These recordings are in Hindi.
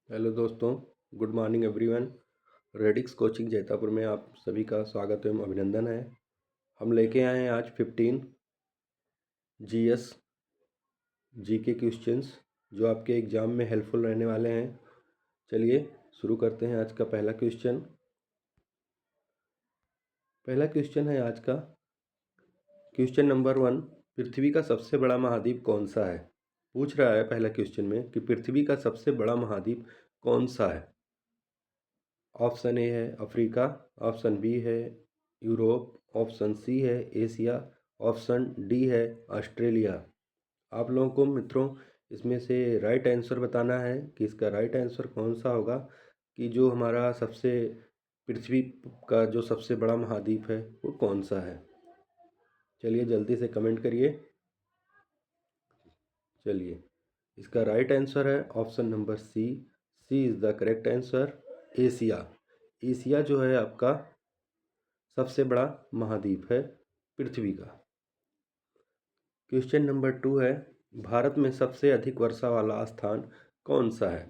हेलो दोस्तों, good morning everyone. Radix coaching Jaitapur में आप सभी का स्वागत एवं अभिनंदन है। हम लेके आए हैं आज 15 जीएस जीके क्वेश्चंस जो आपके एग्ज़ाम में हेल्पफुल रहने वाले हैं। चलिए शुरू करते हैं आज का पहला क्वेश्चन। पहला क्वेश्चन है आज का क्वेश्चन नंबर 1। पृथ्वी का सबसे बड़ा महाद्वीप कौन सा है? पूछ रहा है पहला क्वेश्चन में कि पृथ्वी का सबसे बड़ा महाद्वीप कौन सा है। ऑप्शन ए है अफ्रीका, ऑप्शन बी है यूरोप, ऑप्शन सी है एशिया, ऑप्शन डी है ऑस्ट्रेलिया। आप लोगों को मित्रों इसमें से राइट आंसर बताना है कि इसका राइट आंसर कौन सा होगा, कि जो हमारा सबसे पृथ्वी का जो सबसे बड़ा महाद्वीप है वो कौन सा है। चलिए जल्दी से कमेंट करिए। चलिए इसका राइट आंसर है option number C. C is the correct answer, Asia. Asia जो है आपका सबसे बड़ा महाद्वीप है पृथ्वी का। क्वेश्चन नंबर 2 है, भारत में सबसे अधिक वर्षा वाला स्थान कौन सा है?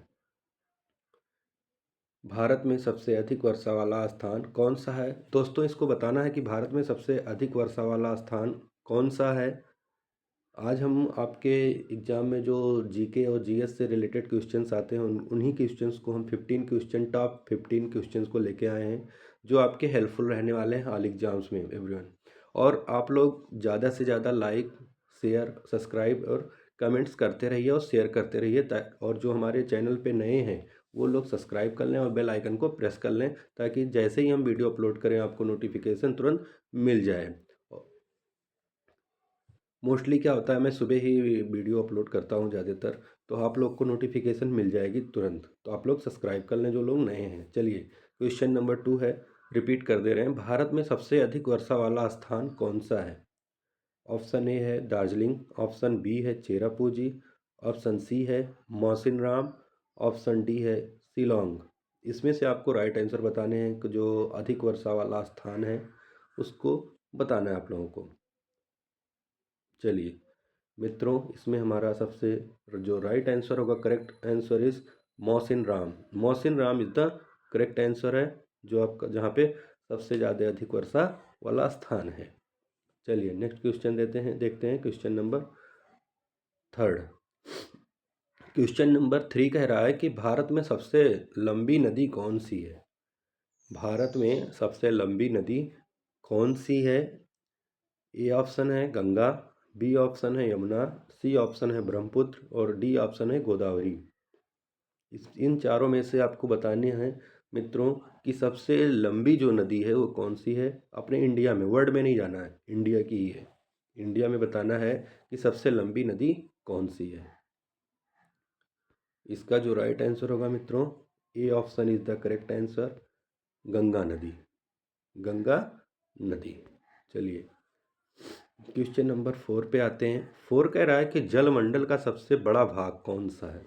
भारत में सबसे अधिक वर्षा वाला स्थान कौन सा है? दोस्तों इसको बताना है कि भारत में सबसे अधिक वर्षा वाला स्थान कौन सा है। आज हम आपके एग्ज़ाम में जो जीके और जीएस से रिलेटेड क्वेश्चंस आते हैं उन्हीं क्वेश्चंस को हम 15 क्वेश्चन टॉप 15 क्वेश्चंस को लेके आए हैं जो आपके हेल्पफुल रहने वाले हैं ऑल एग्ज़ाम्स में एवरीवन। और आप लोग ज़्यादा से ज़्यादा लाइक, शेयर, सब्सक्राइब और कमेंट्स करते रहिए और शेयर करते रहिए। और जो हमारे चैनल पे नए हैं वो लोग सब्सक्राइब कर लें और बेल आइकन को प्रेस कर लें ताकि जैसे ही हम वीडियो अपलोड करें आपको नोटिफिकेशन तुरंत मिल जाए। मोस्टली क्या होता है, मैं सुबह ही वीडियो अपलोड करता हूँ ज़्यादातर, तो आप लोग को नोटिफिकेशन मिल जाएगी तुरंत। तो आप लोग सब्सक्राइब कर लें जो लोग नए हैं। चलिए क्वेश्चन नंबर 2 है, रिपीट कर दे रहे हैं। भारत में सबसे अधिक वर्षा वाला स्थान कौन सा है? ऑप्शन ए है दार्जिलिंग, ऑप्शन बी है चेरापूंजी, ऑप्शन सी है मौसिनराम, ऑप्शन डी है शिलोंग। इसमें से आपको राइट आंसर बताने हैं कि जो अधिक वर्षा वाला स्थान है उसको बताना है आप लोगों को। चलिए मित्रों इसमें हमारा सबसे जो राइट आंसर होगा, correct answer is Mawsynram. Mawsynram is the correct answer है जो आपका जहाँ पे सबसे ज़्यादा अधिक वर्षा वाला स्थान है। चलिए नेक्स्ट क्वेश्चन देखते हैं क्वेश्चन नंबर 3। क्वेश्चन नंबर 3 कह रहा है कि भारत में सबसे लंबी नदी कौन सी है? भारत में सबसे लंबी नदी कौन सी है? ए ऑप्शन है गंगा, बी ऑप्शन है यमुना, सी ऑप्शन है ब्रह्मपुत्र और डी ऑप्शन है गोदावरी। इन चारों में से आपको बताने हैं मित्रों कि सबसे लंबी जो नदी है वो कौन सी है। अपने इंडिया में, वर्ल्ड में नहीं जाना है, इंडिया की ही है। इंडिया में बताना है कि सबसे लंबी नदी कौन सी है। इसका जो राइट आंसर होगा मित्रों, A option is the correct answer, Ganga नदी। गंगा नदी। चलिए क्वेश्चन नंबर 4 पे आते हैं। 4 कह रहा है कि जलमंडल का सबसे बड़ा भाग कौन सा है?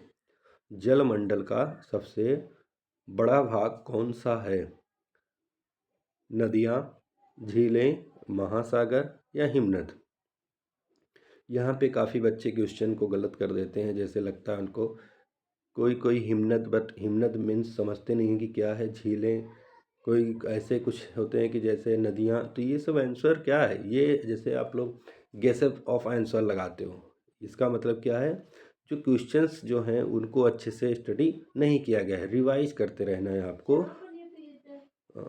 जलमंडल का सबसे बड़ा भाग कौन सा है? नदियाँ, झीलें, महासागर या हिमनद? यहाँ पे काफ़ी बच्चे क्वेश्चन को गलत कर देते हैं, जैसे लगता है उनको कोई कोई हिमनद, बट हिमनद मीन्स समझते नहीं कि क्या है। झीलें, कोई ऐसे कुछ होते हैं कि जैसे नदियाँ। तो ये सब आंसर क्या है? ये जैसे आप लोग गेस ऑफ आंसर लगाते हो, इसका मतलब क्या है? जो क्वेश्चंस जो हैं उनको अच्छे से स्टडी नहीं किया गया है। रिवाइज करते रहना है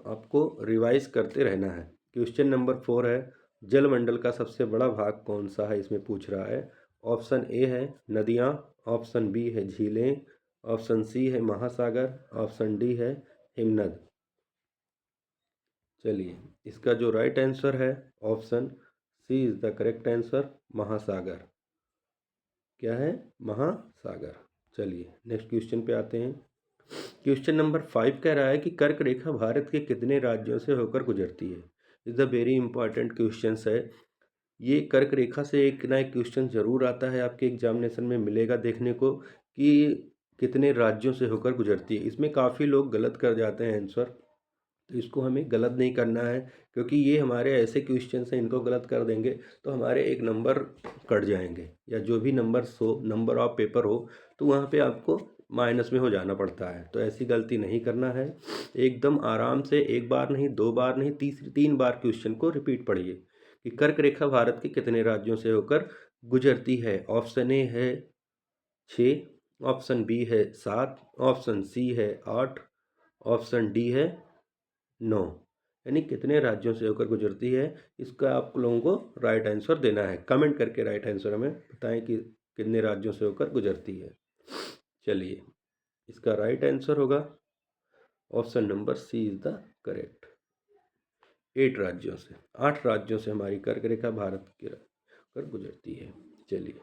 आपको रिवाइज करते रहना है। क्वेश्चन नंबर 4 है, जलमंडल का सबसे बड़ा भाग कौन सा है? इसमें पूछ रहा है। ऑप्शन ए है नदियाँ, ऑप्शन बी है झीलें, ऑप्शन सी है महासागर, ऑप्शन डी है हिमनद। चलिए इसका जो राइट आंसर है option C is the correct answer, महासागर। क्या है? महासागर। चलिए नेक्स्ट क्वेश्चन पे आते हैं। क्वेश्चन नंबर 5 कह रहा है कि कर्क रेखा भारत के कितने राज्यों से होकर गुजरती है? Is the very important question है। ये कर्क रेखा से एक ना एक क्वेश्चन जरूर आता है, आपके एग्जामिनेशन में मिलेगा देखने को कि कितने राज्यों से होकर गुजरती है। इसमें काफ़ी लोग गलत कर जाते हैं आंसर, तो इसको हमें गलत नहीं करना है, क्योंकि ये हमारे ऐसे क्वेश्चन हैं, इनको गलत कर देंगे तो हमारे एक नंबर कट जाएंगे, या जो भी नंबर ऑफ पेपर हो तो वहाँ पे आपको माइनस में हो जाना पड़ता है। तो ऐसी गलती नहीं करना है, एकदम आराम से एक बार नहीं, दो बार नहीं, तीन बार क्वेश्चन को रिपीट पढ़िए कि कर्क रेखा भारत के कितने राज्यों से होकर गुजरती है। ऑप्शन ए है 6, ऑप्शन बी है 7, ऑप्शन सी है 8, ऑप्शन डी है 9। यानी कितने राज्यों से होकर गुजरती है, इसका आप लोगों को राइट आंसर देना है। कमेंट करके राइट आंसर हमें बताएं कि कितने राज्यों से होकर गुजरती है। चलिए, इसका राइट आंसर होगा option number C is the correct. 8 राज्यों से, 8 राज्यों से हमारी कर्क रेखा भारत की होकर गुजरती है। चलिए,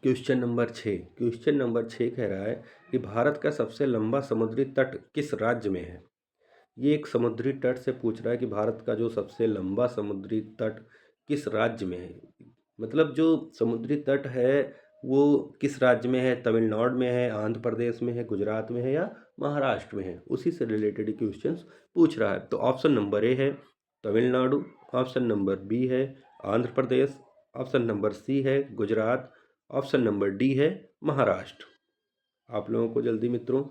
क्वेश्चन नंबर 6। क्वेश्चन नंबर 6 कह रहा है कि भारत का सबसे लंबा समुद्री तट किस राज्य में है। ये एक समुद्री तट से पूछ रहा है कि भारत का जो सबसे लंबा समुद्री तट किस राज्य में है। मतलब जो समुद्री तट है वो किस राज्य में है, तमिलनाडु में है, आंध्र प्रदेश में है, गुजरात में है या महाराष्ट्र में है, उसी से रिलेटेड क्वेश्चंस पूछ रहा है। तो ऑप्शन नंबर ए है तमिलनाडु, ऑप्शन नंबर बी है आंध्र प्रदेश, ऑप्शन नंबर सी है गुजरात, ऑप्शन नंबर डी है महाराष्ट्र। आप लोगों को जल्दी मित्रों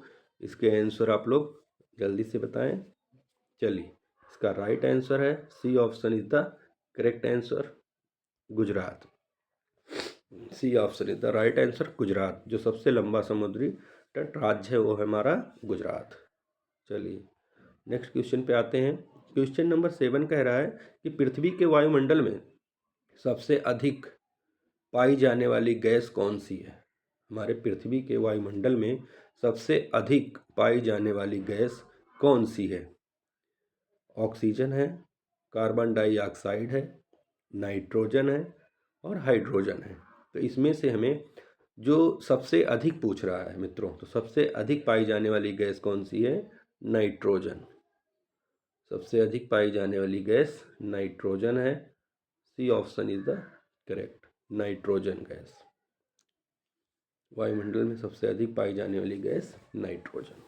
इसके आंसर आप लोग जल्दी से बताएं। चलिए, इसका राइट आंसर है C, option is the correct answer, Gujarat. C option is the right answer, Gujarat. जो सबसे लंबा समुद्री तट राज्य है वो है हमारा गुजरात। चलिए, नेक्स्ट क्वेश्चन पे आते हैं। क्वेश्चन नंबर 7 कह रहा है कि पृथ्वी के वायुमंडल में सबसे अधिक पाई जाने वाली गैस कौन सी है। हमारे पृथ्वी के वायुमंडल में सबसे अधिक पाई जाने वाली गैस कौन सी है। ऑक्सीजन है, कार्बन डाइऑक्साइड है, नाइट्रोजन है और हाइड्रोजन है। तो इसमें से हमें जो सबसे अधिक पूछ रहा है मित्रों, तो सबसे अधिक पाई जाने वाली गैस कौन सी है, नाइट्रोजन। सबसे अधिक पाई जाने वाली गैस नाइट्रोजन है। C option is the correct, nitrogen gas. वायुमंडल में सबसे अधिक पाई जाने वाली गैस नाइट्रोजन।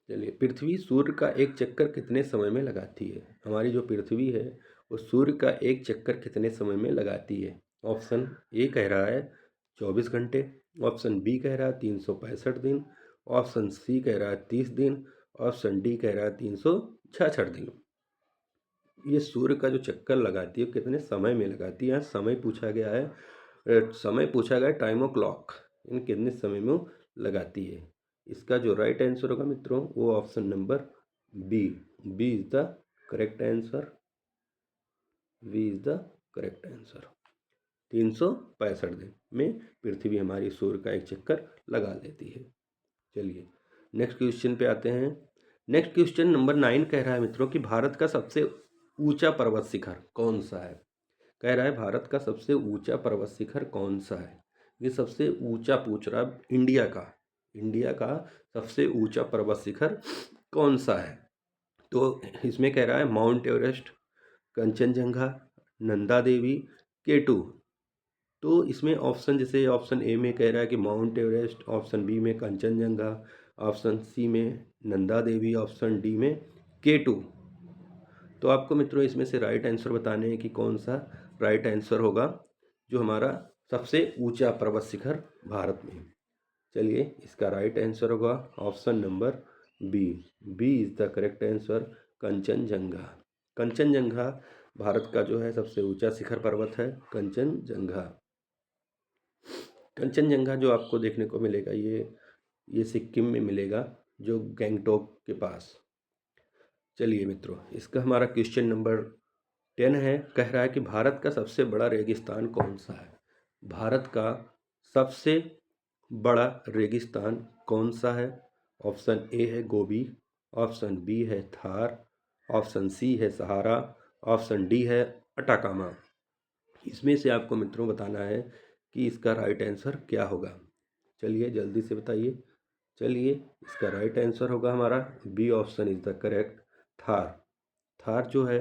चलिए, पृथ्वी सूर्य का एक चक्कर कितने समय में लगाती है। हमारी जो पृथ्वी है वो सूर्य का एक चक्कर कितने समय में लगाती है। ऑप्शन ए कह रहा है 24 घंटे, ऑप्शन बी कह रहा है 365 दिन, ऑप्शन सी कह रहा है 30 दिन, ऑप्शन डी कह रहा है 366 दिन। ये सूर्य का जो चक्कर लगाती है कितने समय में लगाती है। समय पूछा गया है, समय पूछा गया टाइम ऑफ क्लॉक, इन कितने समय में लगाती है। इसका जो राइट आंसर होगा मित्रों वो option number B, B is the correct answer, B is the correct answer. 365 दिन में पृथ्वी हमारी सूर्य का एक चक्कर लगा देती है। चलिए, नेक्स्ट क्वेश्चन पे आते हैं। नेक्स्ट क्वेश्चन नंबर 9 कह रहा है मित्रों कि भारत का सबसे ऊंचा पर्वत शिखर कौन सा है। कह रहा है भारत का सबसे ऊंचा पर्वत शिखर कौन सा है। ये सबसे ऊंचा पूछ रहा है इंडिया का, इंडिया का सबसे ऊंचा पर्वत शिखर कौन सा है। तो इसमें कह रहा है माउंट एवरेस्ट, कंचनजंगा, नंदा देवी, केटू। तो इसमें ऑप्शन जैसे ऑप्शन ए में कह रहा है कि माउंट एवरेस्ट, ऑप्शन बी में कंचनजंगा, ऑप्शन सी में नंदा देवी, ऑप्शन डी में केटू। तो आपको मित्रों इसमें से राइट आंसर बताने हैं कि कौन सा राइट आंसर होगा जो हमारा सबसे ऊंचा पर्वत शिखर भारत में। चलिए, इसका राइट आंसर होगा option number B, B is the correct answer, Kanchenjunga. Kanchenjunga Bharat का जो है सबसे ऊंचा शिखर पर्वत है, कंचनजंगा। कंचनजंगा जो आपको देखने को मिलेगा ये सिक्किम में मिलेगा, जो गैंगटॉक के पास। चलिए मित्रों, इसका हमारा क्वेश्चन नंबर 10 है। कह रहा है कि भारत का सबसे बड़ा रेगिस्तान कौन सा है। भारत का सबसे बड़ा रेगिस्तान कौन सा है। ऑप्शन ए है गोबी, ऑप्शन बी है थार, ऑप्शन सी है सहारा, ऑप्शन डी है अटाकामा। इसमें से आपको मित्रों बताना है कि इसका राइट आंसर क्या होगा। चलिए जल्दी से बताइए। चलिए, इसका राइट आंसर होगा हमारा B, option is the correct, Thar. Thar जो है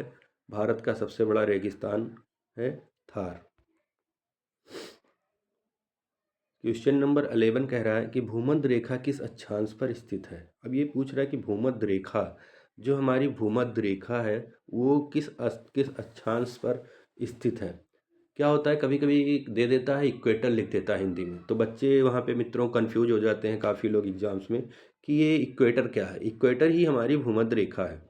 भारत का सबसे बड़ा रेगिस्तान है, थार। क्वेश्चन नंबर 11 कह रहा है कि भूमध्य रेखा किस अक्षांश पर स्थित है। अब ये पूछ रहा है कि भूमध्य रेखा, जो हमारी भूमध्य रेखा है वो किस अक्षांश पर स्थित है। क्या होता है कभी कभी दे देता है इक्वेटर लिख देता है हिंदी में, तो बच्चे वहाँ पे मित्रों कंफ्यूज हो जाते हैं काफ़ी लोग एग्जाम्स में कि ये इक्वेटर क्या है। इक्वेटर ही हमारी भूमध्य रेखा है,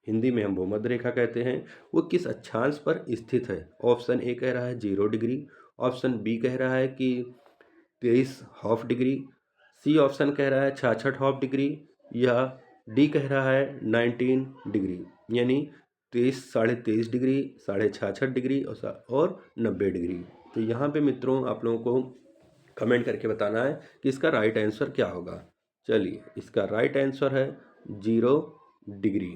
हिंदी में हम भूमध्य रेखा कहते हैं। वो किस अक्षांश पर स्थित है? ऑप्शन ए कह रहा है 0 डिग्री, ऑप्शन बी कह रहा है कि 23 हाफ डिग्री, सी ऑप्शन कह रहा है 66 हाफ डिग्री, या डी कह रहा है 19 डिग्री, यानी 23 साढ़े 23 डिग्री, 66.5 डिग्री और 90 डिग्री। तो यहाँ पे मित्रों आप लोगों को कमेंट करके बताना है कि इसका राइट आंसर क्या होगा। चलिए, इसका राइट आंसर है 0 डिग्री।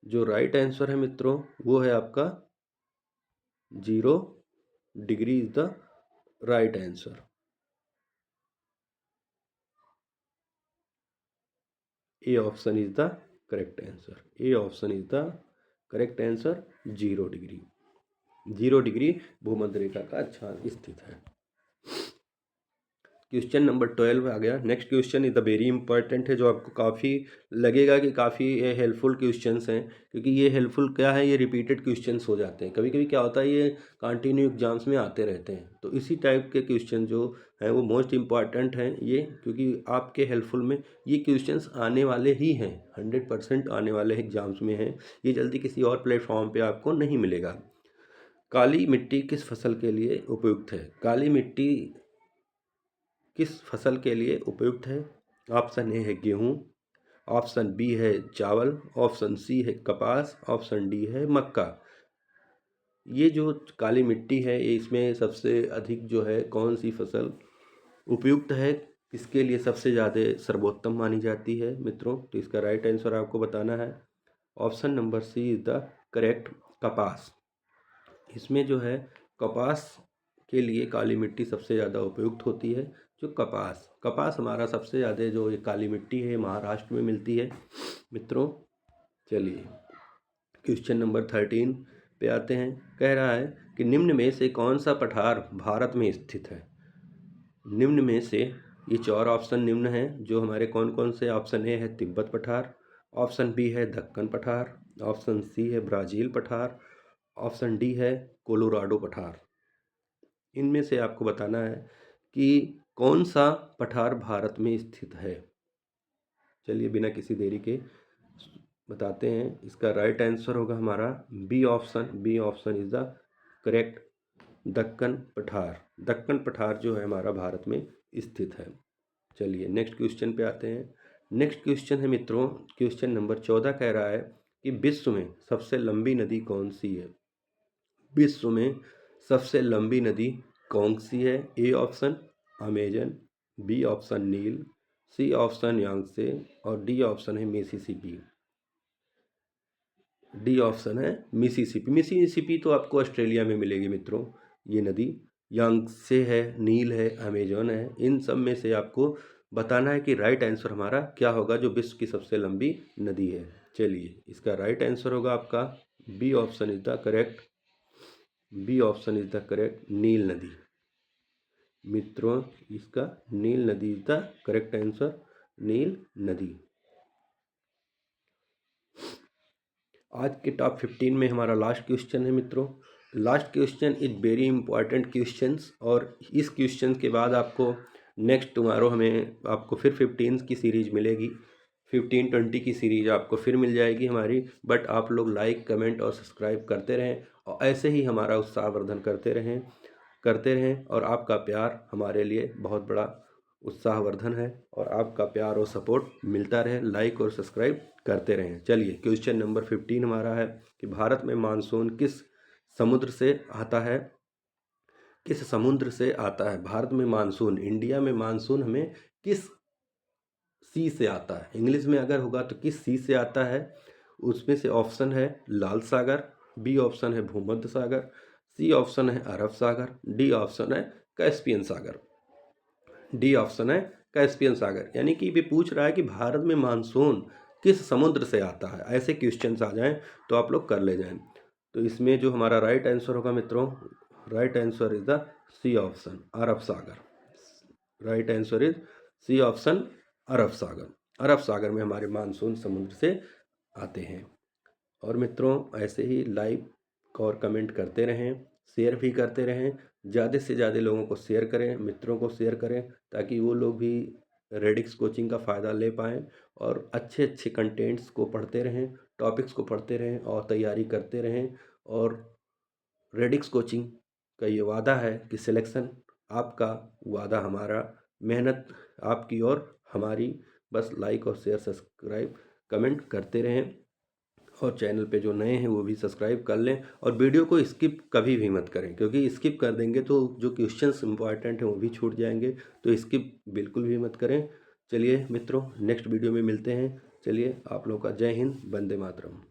जो राइट आंसर है मित्रों वो है आपका 0 degree is the right answer. A option is the correct answer. A option is the correct answer. 0 degree. 0 degree भूमध्य रेखा का अक्षांश स्थित है। क्वेश्चन नंबर 12 आ गया। Next question is the very important है, जो आपको काफ़ी लगेगा कि काफ़ी हेल्पफुल क्वेश्चंस हैं, क्योंकि ये हेल्पफुल क्या है, ये रिपीटेड क्वेश्चंस हो जाते हैं। कभी कभी क्या होता है ये कंटिन्यू एग्जाम्स में आते रहते हैं, तो इसी टाइप के क्वेश्चन जो हैं वो मोस्ट इंपॉर्टेंट हैं ये, क्योंकि आपके हेल्पफुल में ये क्वेश्चंस आने वाले ही हैं, 100% आने वाले एग्जाम्स में हैं। ये जल्दी किसी और प्लेटफॉर्म पर आपको नहीं मिलेगा। काली मिट्टी किस फसल के लिए उपयुक्त है? काली मिट्टी किस फसल के लिए उपयुक्त है? ऑप्शन ए है गेहूँ, ऑप्शन बी है चावल, ऑप्शन सी है कपास, ऑप्शन डी है मक्का। ये जो काली मिट्टी है ये इसमें सबसे अधिक जो है कौन सी फसल उपयुक्त है, किसके लिए सबसे ज़्यादा सर्वोत्तम मानी जाती है मित्रों? तो इसका राइट आंसर आपको बताना है। Option number C is the correct, कपास। इसमें जो है कपास के लिए काली मिट्टी सबसे ज़्यादा उपयुक्त होती है। जो कपास कपास हमारा सबसे ज़्यादा जो ये काली मिट्टी है महाराष्ट्र में मिलती है मित्रों। चलिए, क्वेश्चन नंबर 13 पे आते हैं। कह रहा है कि निम्न में से कौन सा पठार भारत में स्थित है? निम्न में से ये 4 ऑप्शन निम्न हैं जो हमारे कौन कौन से। ऑप्शन ए है तिब्बत पठार, ऑप्शन बी है दक्कन पठार, ऑप्शन सी है ब्राज़ील पठार, ऑप्शन डी है कोलोराडो पठार। इनमें से आपको बताना है कि कौन सा पठार भारत में स्थित है। चलिए, बिना किसी देरी के बताते हैं। इसका राइट आंसर होगा हमारा B option. B option is the correct, Deccan पठार। दक्कन पठार जो है हमारा भारत में स्थित है। चलिए, नेक्स्ट क्वेश्चन पे आते हैं। नेक्स्ट क्वेश्चन है मित्रों, क्वेश्चन नंबर 14 कह रहा है कि विश्व में सबसे लंबी नदी कौन सी है? विश्व में सबसे लंबी नदी कौन सी है? A option Amazon, B option Nile, C option Yangtze और डी ऑप्शन है मिसिसिपी। डी ऑप्शन है मिसिसिपी। मिसिसिपी तो आपको ऑस्ट्रेलिया में मिलेगी मित्रों ये नदी। यांगसे है, नील है, अमेजन है, इन सब में से आपको बताना है कि राइट आंसर हमारा क्या होगा जो विश्व की सबसे लंबी नदी है। चलिए, इसका राइट आंसर होगा आपका B option is the correct. B option is the correct, नील नदी। मित्रों, इसका नील नदी इज द करेक्ट आंसर, नील नदी। आज के टॉप 15 में हमारा लास्ट क्वेश्चन है मित्रों। Last question is very important questions, और इस क्वेश्चन के बाद आपको नेक्स्ट टुमारो हमें आपको फिर 15 की सीरीज मिलेगी। 15-20 की सीरीज आपको फिर मिल जाएगी हमारी। बट आप लोग लाइक, कमेंट और सब्सक्राइब करते रहें, और ऐसे ही हमारा उत्साहवर्धन करते रहें। और आपका प्यार हमारे लिए बहुत बड़ा उत्साहवर्धन है, और आपका प्यार और सपोर्ट मिलता रहे, लाइक और सब्सक्राइब करते रहें। चलिए, क्वेश्चन नंबर 15 हमारा है कि भारत में मानसून किस समुद्र से आता है? किस समुद्र से आता है भारत में मानसून? इंडिया में मानसून हमें किस सी से आता है? इंग्लिश में अगर होगा तो किस सी से आता है? उसमें से ऑप्शन है लाल सागर, बी ऑप्शन है भूमध्य सागर, सी ऑप्शन है अरब सागर, डी ऑप्शन है कैस्पियन सागर। डी ऑप्शन है कैस्पियन सागर। यानी कि भी पूछ रहा है कि भारत में मानसून किस समुद्र से आता है। ऐसे क्वेश्चंस आ जाएं तो आप लोग कर ले जाएं। तो इसमें जो हमारा राइट आंसर होगा मित्रों, right answer is the C option, अरब सागर। Right answer is C option, अरब सागर। अरब सागर में हमारे मानसून समुद्र से आते हैं। और मित्रों, ऐसे ही लाइक और कमेंट करते रहें, शेयर भी करते रहें, ज़्यादा से ज़्यादा लोगों को शेयर करें, मित्रों को शेयर करें, ताकि वो लोग भी रेडिक्स कोचिंग का फ़ायदा ले पाएँ और अच्छे अच्छे कंटेंट्स को पढ़ते रहें, टॉपिक्स को पढ़ते रहें और तैयारी करते रहें। और रेडिक्स कोचिंग का ये वादा है कि सिलेक्शन आपका, वादा हमारा, मेहनत आपकी और हमारी। बस लाइक और शेयर, सब्सक्राइब, कमेंट करते रहें और चैनल पे जो नए हैं वो भी सब्सक्राइब कर लें और वीडियो को स्किप कभी भी मत करें, क्योंकि स्किप कर देंगे तो जो क्वेश्चंस इंपॉर्टेंट हैं वो भी छूट जाएंगे। तो स्किप बिल्कुल भी मत करें। चलिए मित्रों, नेक्स्ट वीडियो में मिलते हैं। चलिए, आप लोगों का जय हिंद, वंदे मातरम।